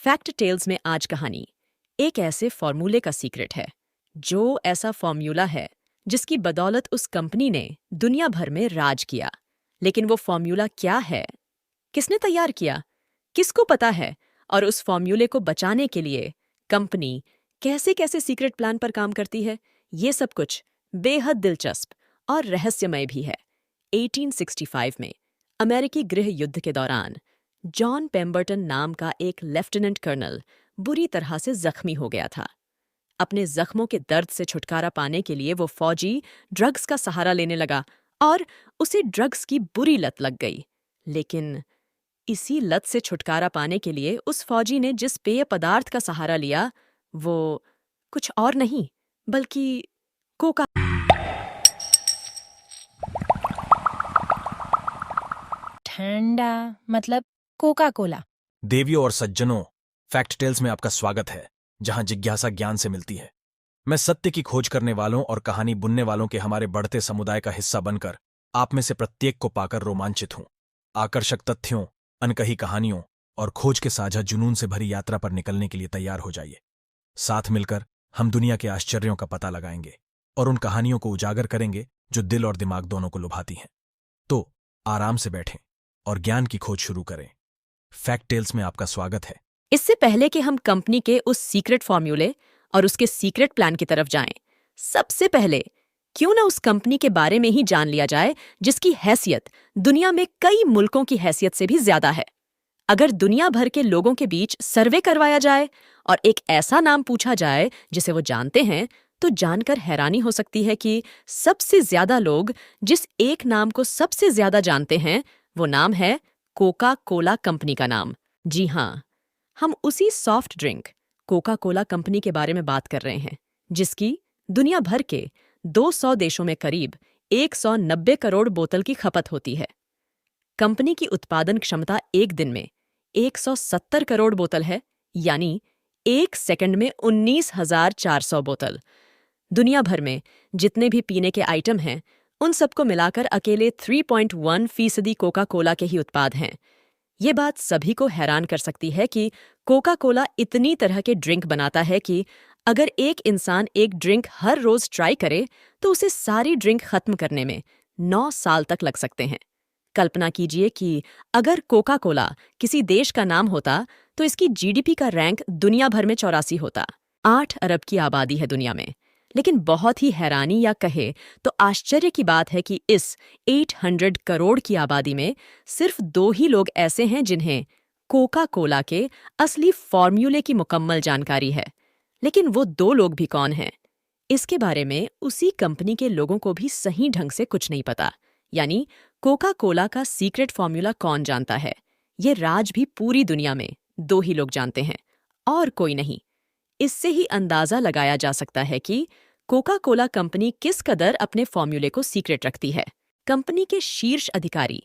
Fact tales में आज कहानी एक ऐसे फॉर्मूले का सीक्रेट है, जो ऐसा फॉर्मूला है जिसकी बदौलत उस कंपनी ने दुनिया भर में राज किया। लेकिन वो फॉर्मूला क्या है, किसने तैयार किया, किसको पता है, और उस फॉर्मूले को बचाने के लिए कंपनी कैसे कैसे सीक्रेट प्लान पर काम करती है, ये सब कुछ बेहद दिलचस्प और रहस्यमय भी है। 1865 में अमेरिकी गृह युद्ध के दौरान जॉन पेम्बरटन नाम का एक लेफ्टिनेंट कर्नल बुरी तरह से जख्मी हो गया था। अपने जख्मों के दर्द से छुटकारा पाने के लिए वो फौजी ड्रग्स का सहारा लेने लगा और उसे ड्रग्स की बुरी लत लग गई। लेकिन इसी लत से छुटकारा पाने के लिए उस फौजी ने जिस पेय पदार्थ का सहारा लिया वो कुछ और नहीं बल्कि कोका। ठंडा मतलब कोका कोला। देवियों और सज्जनों, फैक्ट टेल्स में आपका स्वागत है, जहां जिज्ञासा ज्ञान से मिलती है। मैं सत्य की खोज करने वालों और कहानी बुनने वालों के हमारे बढ़ते समुदाय का हिस्सा बनकर आप में से प्रत्येक को पाकर रोमांचित हूं। आकर्षक तथ्यों, अनकही कहानियों और खोज के साझा जुनून से भरी यात्रा पर निकलने के लिए तैयार हो जाइए। साथ मिलकर हम दुनिया के आश्चर्यों का पता लगाएंगे और उन कहानियों को उजागर करेंगे जो दिल और दिमाग दोनों को लुभाती हैं। तो आराम से बैठें और ज्ञान की खोज शुरू करें। फैक्ट टेल्स में आपका स्वागत है। इससे पहले कि हम कंपनी के उस सीक्रेट फॉर्मूले और उसके सीक्रेट प्लान की तरफ जाएं, सबसे पहले क्यों ना उस कंपनी के बारे में ही जान लिया जाए जिसकी हैसियत दुनिया में कई मुल्कों की हैसियत से भी ज्यादा है। अगर दुनिया भर के लोगों के बीच सर्वे करवाया जाए और एक ऐसा नाम पूछा जाए जिसे वो जानते हैं, तो जानकर हैरानी हो सकती है कि सबसे ज्यादा लोग जिस एक नाम को सबसे ज्यादा जानते हैं वो नाम है कोका कोला कंपनी का नाम। जी हाँ, हम उसी soft drink Coca Cola company के बारे में बात कर रहे हैं, जिसकी दुनिया भर के 200 देशों में करीब 190 करोड़ बोतल की खपत होती है। कंपनी की उत्पादन क्षमता एक दिन में 170 करोड़ बोतल है, यानी एक सेकंड में 19,400 बोतल। दुनिया भर में जितने भी पीने के आइटम हैं, उन सबको मिलाकर अकेले 3.1% कोका कोला के ही उत्पाद हैं। ये बात सभी को हैरान कर सकती है कि कोका कोला इतनी तरह के ड्रिंक बनाता है कि अगर एक इंसान एक ड्रिंक हर रोज ट्राई करे तो उसे सारी ड्रिंक खत्म करने में 9 साल तक लग सकते हैं। कल्पना कीजिए कि अगर कोका कोला किसी देश का नाम होता तो इसकी जीडीपी का रैंक दुनिया भर में 84 होता। 8 अरब की आबादी है दुनिया में। लेकिन बहुत ही हैरानी या कहे तो आश्चर्य की बात है कि इस 800 करोड़ की आबादी में सिर्फ 2 ही लोग ऐसे हैं जिन्हें कोका कोला के असली फॉर्मूले की मुकम्मल जानकारी है। लेकिन वो 2 लोग भी कौन हैं? इसके बारे में उसी कंपनी के लोगों को भी सही ढंग से कुछ नहीं पता। यानी कोका कोला का सीक्रेट फॉर्मूला कौन जानता है? ये राज भी पूरी दुनिया में 2 ही लोग जानते हैं और कोई नहीं। इससे ही अंदाजा लगाया जा सकता है कि कोका कोला कंपनी किस कदर अपने फॉर्मूले को सीक्रेट रखती है। कंपनी के शीर्ष अधिकारी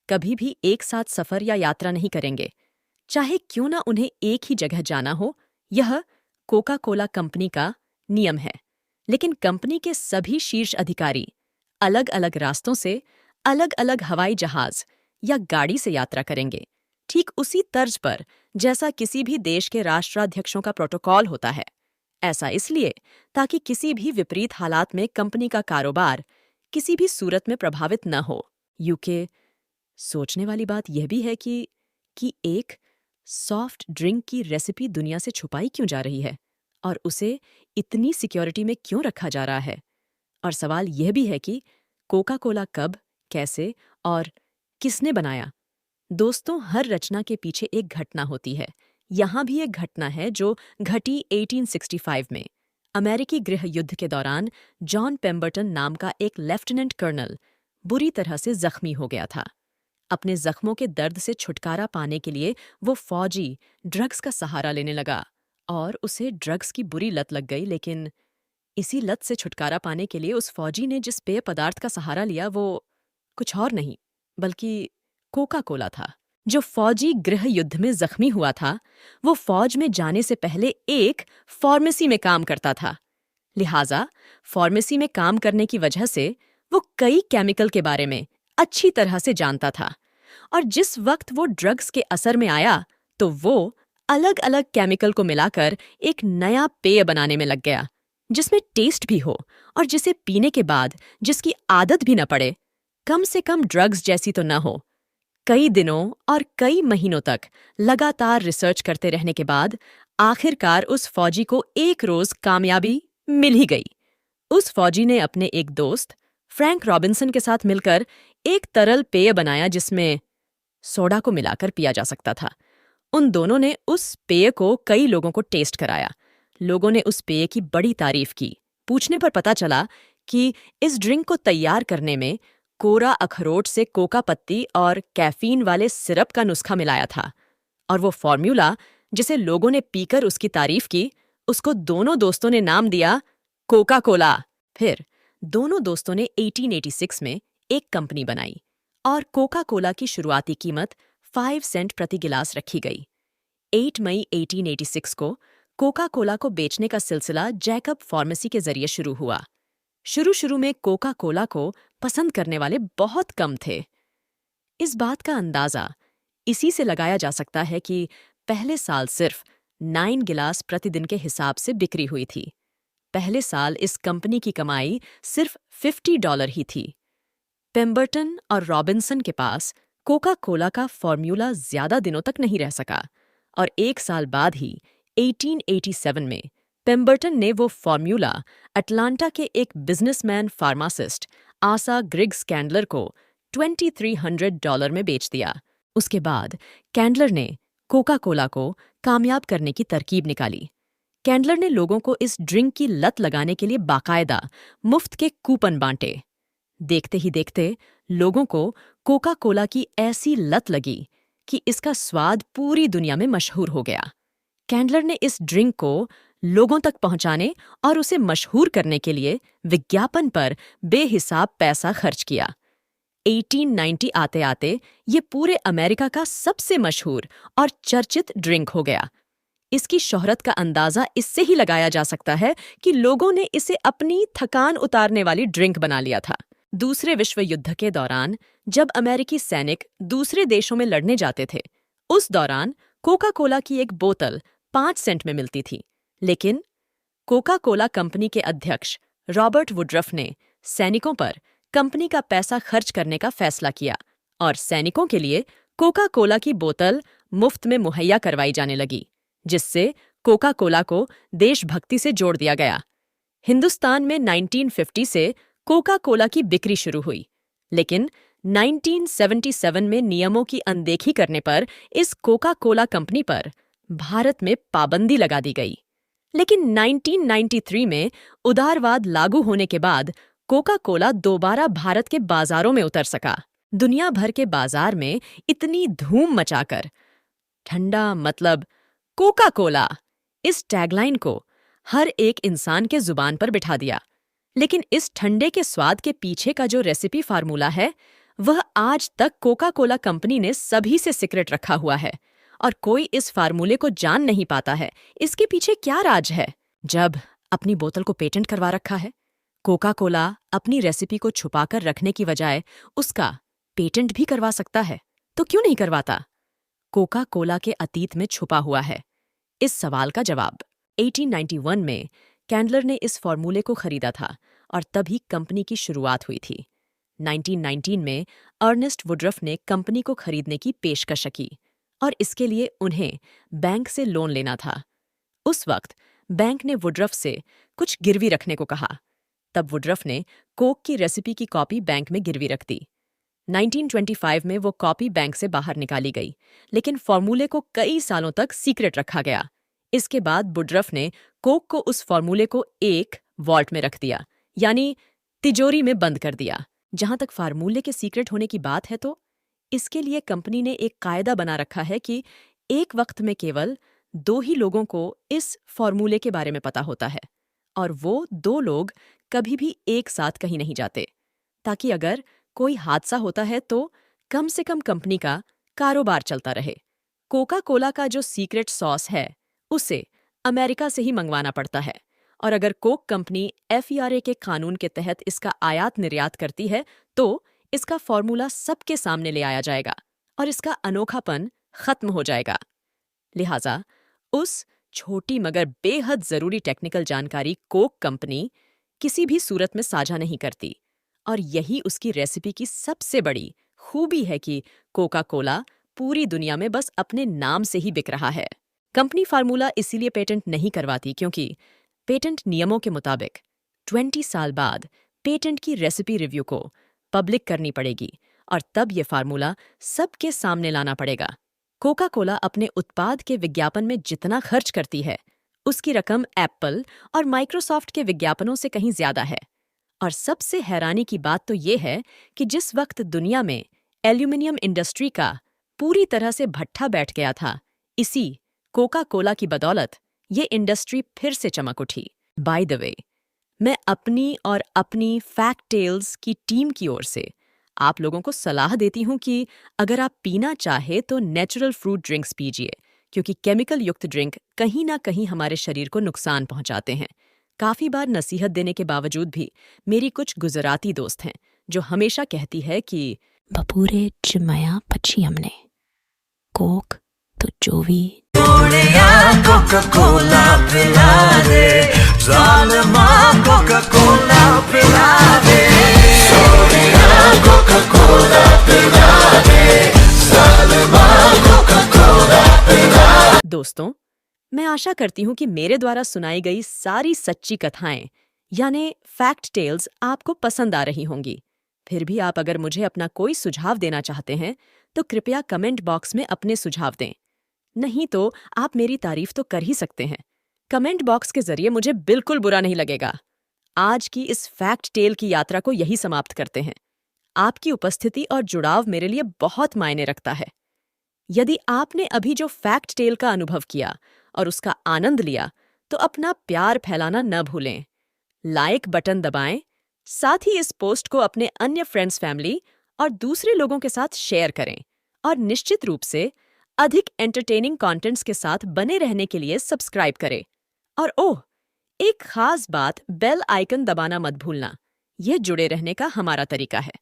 कभी भी एक साथ सफर या यात्रा नहीं करेंगे, चाहे क्यों ना उन्हें एक ही जगह जाना हो। यह कोका कोला कंपनी का नियम है। लेकिन कंपनी के सभी शीर्ष अधिकारी अलग अलग रास्तों से अलग अलग हवाई जहाज या गाड़ी से यात्रा करेंगे, ठीक उसी तर्ज पर जैसा किसी भी देश के राष्ट्राध्यक्षों का प्रोटोकॉल होता है। ऐसा इसलिए ताकि किसी भी विपरीत हालात में कंपनी का कारोबार किसी भी सूरत में प्रभावित न हो। यूके सोचने वाली बात यह भी है कि एक सॉफ्ट ड्रिंक की रेसिपी दुनिया से छुपाई क्यों जा रही है और उसे इतनी सिक्योरिटी में क्यों रखा जा रहा है। और सवाल यह भी है कि कोका कोला कब, कैसे और किसने बनाया। दोस्तों, हर रचना के पीछे एक घटना होती है। यहाँ भी एक घटना है जो घटी 1865 में। अमेरिकी गृह युद्ध के दौरान जॉन पेम्बरटन नाम का एक लेफ्टिनेंट कर्नल बुरी तरह से जख्मी हो गया था। अपने जख्मों के दर्द से छुटकारा पाने के लिए वो फौजी ड्रग्स का सहारा लेने लगा और उसे ड्रग्स की बुरी लत लग गई। लेकिन इसी लत से छुटकारा पाने के लिए उस फौजी ने जिस पेय पदार्थ का सहारा लिया वो कुछ और नहीं बल्कि कोका कोला था। जो फौजी गृह युद्ध में जख्मी हुआ था, वो फौज में जाने से पहले एक फार्मेसी में काम करता था। लिहाजा फार्मेसी में काम करने की वजह से वो कई केमिकल के बारे में अच्छी तरह से जानता था। और जिस वक्त वो ड्रग्स के असर में आया तो वो अलग अलग केमिकल को मिलाकर एक नया पेय बनाने में लग गया, जिसमें टेस्ट भी हो और जिसे पीने के बाद जिसकी आदत भी न पड़े, कम से कम ड्रग्स जैसी तो न हो। कई दिनों और कई महीनों तक लगातार रिसर्च करते रहने के बाद आखिरकार उस फौजी को एक रोज कामयाबी मिल ही गई। उस फौजी ने अपने एक दोस्त फ्रैंक रॉबिन्सन के साथ मिलकर एक तरल पेय बनाया जिसमें सोडा को मिलाकर पिया जा सकता था। उन दोनों ने उस पेय को कई लोगों को टेस्ट कराया। लोगों ने उस पेय की बड़ी तारीफ की। पूछने पर पता चला कि इस ड्रिंक को तैयार करने में कोरा अखरोट से कोका पत्ती और कैफीन वाले सिरप का नुस्खा मिलाया था, और वो फॉर्मूला जिसे लोगों ने पीकर उसकी तारीफ की, उसको दोनों दोस्तों ने नाम दिया कोका कोला। फिर दोनों दोस्तों ने 1886 में एक कंपनी बनाई और कोका कोला की शुरुआती कीमत 5 सेंट प्रति गिलास रखी गई। 8 मई 1886 को कोका कोला को बेचने का सिलसिला जैकब फार्मेसी के जरिए शुरू हुआ। शुरू में कोका कोला को पसंद करने वाले बहुत कम थे। इस बात का अंदाजा इसी से लगाया जा सकता है कि पहले साल सिर्फ 9 गिलास प्रतिदिन के हिसाब से बिक्री हुई थी। पहले साल इस कंपनी की कमाई सिर्फ $50 ही थी। पेम्बरटन और रॉबिन्सन के पास कोका कोला का फॉर्मूला ज्यादा दिनों तक नहीं रह सका, और एक साल बाद ही 1887 में पेम्बरटन ने वो फॉर्मूला अटलांटा के एक बिजनेसमैन फार्मासिस्ट आसा ग्रिग्स कैंडलर को $2300 में बेच दिया। उसके बाद कैंडलर ने कोका कोला को कामयाब करने की तरकीब निकाली। कैंडलर ने लोगों को इस ड्रिंक की लत लगाने के लिए बाकायदा मुफ्त के कूपन बांटे। देखते ही देखते लोगों को कोका कोला की ऐसी लत लगी कि इसका स्वाद पूरी दुनिया में मशहूर हो गया। कैंडलर ने इस ड्रिंक को लोगों तक पहुंचाने और उसे मशहूर करने के लिए विज्ञापन पर बेहिसाब पैसा खर्च किया। 1890 आते आते ये पूरे अमेरिका का सबसे मशहूर और चर्चित ड्रिंक हो गया। इसकी शोहरत का अंदाजा इससे ही लगाया जा सकता है कि लोगों ने इसे अपनी थकान उतारने वाली ड्रिंक बना लिया था। दूसरे विश्व युद्ध के दौरान जब अमेरिकी सैनिक दूसरे देशों में लड़ने जाते थे, उस दौरान कोका कोला की एक बोतल 5 सेंट में मिलती थी। लेकिन कोका कोला कंपनी के अध्यक्ष रॉबर्ट वुडरफ ने सैनिकों पर कंपनी का पैसा खर्च करने का फैसला किया और सैनिकों के लिए कोका कोला की बोतल मुफ्त में मुहैया करवाई जाने लगी, जिससे कोका कोला को देशभक्ति से जोड़ दिया गया। हिंदुस्तान में 1950 से कोका कोला की बिक्री शुरू हुई, लेकिन 1977 में नियमों की अनदेखी करने पर इस कोका कोला कंपनी पर भारत में पाबंदी लगा दी गई। लेकिन 1993 में उदारवाद लागू होने के बाद कोका कोला दोबारा भारत के बाजारों में उतर सका। दुनिया भर के बाजार में इतनी धूम मचाकर ठंडा मतलब कोका कोला इस टैगलाइन को हर एक इंसान के जुबान पर बिठा दिया। लेकिन इस ठंडे के स्वाद के पीछे का जो रेसिपी फार्मूला है, वह आज तक कोका कोला कंपनी ने सभी से सीक्रेट रखा हुआ है और कोई इस फार्मूले को जान नहीं पाता है इसके पीछे क्या राज है। जब अपनी बोतल को पेटेंट करवा रखा है, कोका कोला अपनी रेसिपी को छुपाकर रखने की बजाय उसका पेटेंट भी करवा सकता है, तो क्यों नहीं करवाता? कोका कोला के अतीत में छुपा हुआ है इस सवाल का जवाब 1891 में कैंडलर ने इस फॉर्मूले को खरीदा था और तभी कंपनी की शुरुआत हुई थी। 1919 में अर्नेस्ट वुडरफ ने कंपनी को खरीदने की पेशकश की और इसके लिए उन्हें बैंक से लोन लेना था। उस वक्त बैंक ने वुडरफ से कुछ गिरवी रखने को कहा। तब वुडरफ ने कोक की रेसिपी की कॉपी बैंक में गिरवी रख दी। 1925 में वो कॉपी बैंक से बाहर निकाली गई, लेकिन फॉर्मूले को कई सालों तक सीक्रेट रखा गया। इसके बाद वुडरफ ने कोक को उस फॉर्मूले को एक वॉल्ट में रख दिया, यानी तिजोरी में बंद कर दिया। जहां तक फार्मूले के सीक्रेट होने की बात है, तो इसके लिए कंपनी ने एक कायदा बना रखा है कि एक वक्त में केवल 2 ही लोगों को इस फॉर्मूले के बारे में पता होता है और वो 2 लोग कभी भी एक साथ कहीं नहीं जाते, ताकि अगर कोई हादसा होता है तो कम से कम कंपनी का कारोबार चलता रहे। कोका कोला का जो सीक्रेट सॉस है उसे अमेरिका से ही मंगवाना पड़ता है, और अगर कोक कंपनी FERA के कानून के तहत इसका आयात निर्यात करती है तो इसका फॉर्मूला सबके सामने ले आया जाएगा और इसका अनोखापन खत्म हो जाएगा। लिहाजा उस छोटी मगर बेहद जरूरी टेक्निकल जानकारी कोक कंपनी किसी भी सूरत में साझा नहीं करती। और यही उसकी रेसिपी की सबसे बड़ी खूबी है कि कोका कोला पूरी दुनिया में बस अपने नाम से ही बिक रहा है। कंपनी फार्मूला इसीलिए पेटेंट नहीं करवाती क्योंकि पेटेंट नियमों के मुताबिक 20 साल बाद पेटेंट की रेसिपी रिव्यू को पब्लिक करनी पड़ेगी और तब ये फार्मूला सबके सामने लाना पड़ेगा। कोका कोला अपने उत्पाद के विज्ञापन में जितना खर्च करती है उसकी रकम एप्पल और माइक्रोसॉफ्ट के विज्ञापनों से कहीं ज्यादा है। और सबसे हैरानी की बात तो ये है कि जिस वक्त दुनिया में एल्यूमिनियम इंडस्ट्री का पूरी तरह से भट्ठा बैठ गया था, इसी कोका कोला की बदौलत ये इंडस्ट्री फिर से चमक उठी। बाय द वे, मैं अपनी और अपनी फैक्ट टेल्स की टीम की ओर से आप लोगों को सलाह देती हूँ कि अगर आप पीना चाहे तो नेचुरल फ्रूट ड्रिंक्स पीजिए, क्योंकि केमिकल युक्त ड्रिंक कहीं ना कहीं हमारे शरीर को नुकसान पहुंचाते हैं। काफी बार नसीहत देने के बावजूद भी मेरी कुछ गुजराती दोस्त हैं जो हमेशा कहती है कि बपूरे जमाया पची हमने कोक तो जो भी दोस्तों, मैं आशा करती हूँ कि मेरे द्वारा सुनाई गई सारी सच्ची कथाएं यानी फैक्ट टेल्स आपको पसंद आ रही होंगी। फिर भी आप अगर मुझे अपना कोई सुझाव देना चाहते हैं तो कृपया कमेंट बॉक्स में अपने सुझाव दें। नहीं तो आप मेरी तारीफ तो कर ही सकते हैं। कमेंट बॉक्स के जरिए मुझे बिल्कुल बुरा नहीं लगेगा। आज की इस फैक्ट टेल की यात्रा को यही समाप्त करते हैं। आपकी उपस्थिति और जुड़ाव मेरे लिए बहुत मायने रखता है। यदि आपने अभी जो फैक्ट टेल का अनुभव किया और उसका आनंद लिया तो अपना प्यार फैलाना न भूलें। लाइक बटन दबाएं, साथ ही इस पोस्ट को अपने अन्य फ्रेंड्स, फैमिली और दूसरे लोगों के साथ शेयर करें और निश्चित रूप से अधिक एंटरटेनिंग कंटेंट्स के साथ बने रहने के लिए सब्सक्राइब करें। और ओह, एक खास बात, बेल आइकन दबाना मत भूलना। यह जुड़े रहने का हमारा तरीका है।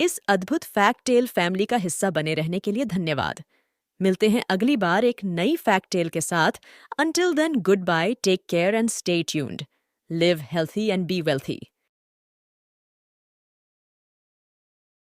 इस अद्भुत फैक्ट टेल फैमिली का हिस्सा बने रहने के लिए धन्यवाद। मिलते हैं अगली बार एक नई फैक्ट टेल के साथ। Until then, goodbye, take care and stay tuned. Live healthy and be wealthy.